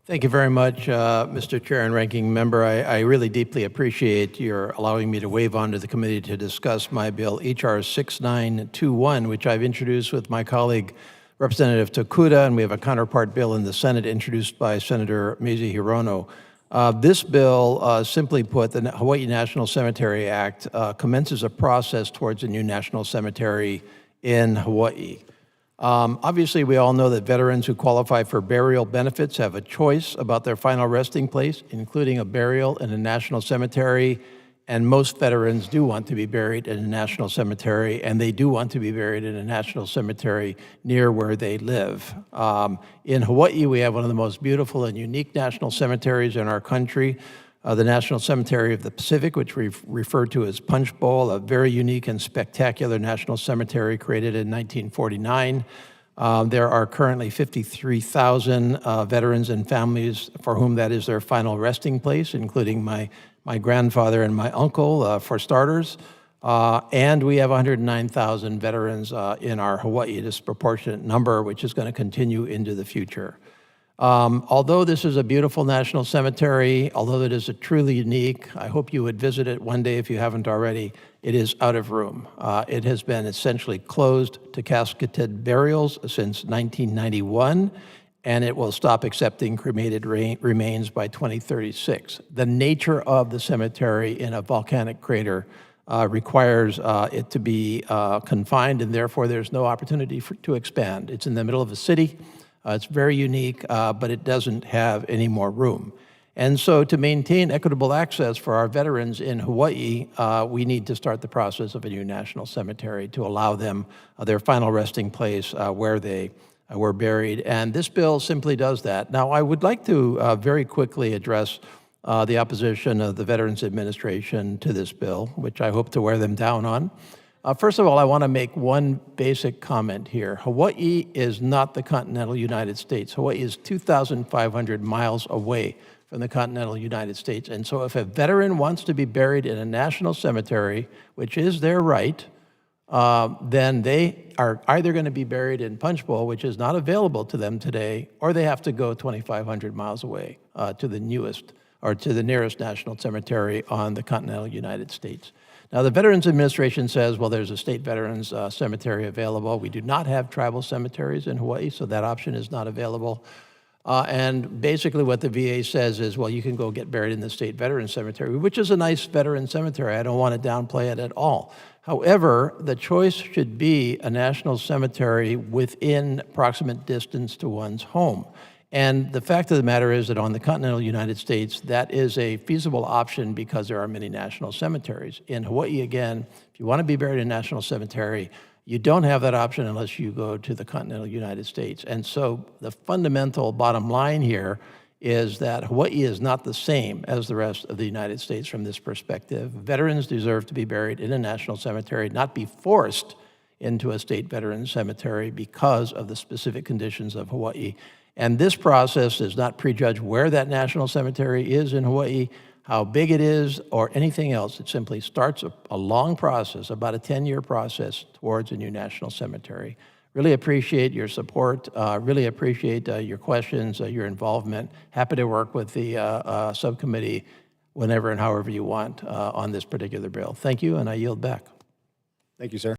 Thank you very much, Mr. Chair and Ranking Member. I really deeply appreciate your allowing me to wave on to the committee to discuss my bill, H.R. 6921, which I've introduced with my colleague, Representative Tokuda, and we have a counterpart bill in the Senate introduced by Senator Mazie Hirono. This bill, simply put, the Hawaii National Cemetery Act commences a process towards a new national cemetery in Hawaii. Obviously, we all know that veterans who qualify for burial benefits have a choice about their final resting place, including a burial in a national cemetery, and most veterans do want to be buried in a national cemetery, and they do want to be buried in a national cemetery near where they live. In Hawaii, we have one of the most beautiful and unique national cemeteries in our country, the National Cemetery of the Pacific, which we refer to as Punch Bowl, a very unique and spectacular national cemetery created in 1949. There are currently 53,000 veterans and families for whom that is their final resting place, including my grandfather and my uncle, for starters. And we have 109,000 veterans in our Hawaii, a disproportionate number, which is going to continue into the future. Although this is a beautiful national cemetery, although it is truly unique, I hope you would visit it one day if you haven't already, it is out of room. It has been essentially closed to casketed burials since 1991, and it will stop accepting cremated remains by 2036. The nature of the cemetery in a volcanic crater requires it to be confined, and therefore there's no opportunity to expand. It's in the middle of a city. It's very unique, but it doesn't have any more room. And so to maintain equitable access for our veterans in Hawaii, we need to start the process of a new national cemetery to allow them their final resting place where they were buried. And this bill simply does that. Now, I would like to very quickly address the opposition of the Veterans Administration to this bill, which I hope to wear them down on. First of all, I want to make one basic comment here. Hawaii is not the continental United States. Hawaii is 2,500 miles away from the continental United States. And so if a veteran wants to be buried in a national cemetery, which is their right, then they are either going to be buried in Punch Bowl, which is not available to them today, or they have to go 2,500 miles away to the nearest national cemetery on the continental United States. Now, the Veterans Administration says, well, there's a state veterans cemetery available. We do not have tribal cemeteries in Hawaii, so that option is not available. And basically what the VA says is, well, you can go get buried in the state veterans cemetery, which is a nice veteran cemetery. I don't want to downplay it at all. However, the choice should be a national cemetery within approximate distance to one's home. And the fact of the matter is that on the continental United States, that is a feasible option because there are many national cemeteries. In Hawaii, again, if you want to be buried in a national cemetery, you don't have that option unless you go to the continental United States. And so the fundamental bottom line here is that Hawaii is not the same as the rest of the United States from this perspective. Veterans deserve to be buried in a national cemetery, not be forced into a state veterans cemetery because of the specific conditions of Hawaii. And this process does not prejudge where that national cemetery is in Hawaii, how big it is, or anything else. It simply starts a long process, about a 10-year process, towards a new national cemetery. Really appreciate your support, really appreciate your questions, your involvement. Happy to work with the subcommittee whenever and however you want on this particular bill. Thank you, and I yield back. Thank you, sir.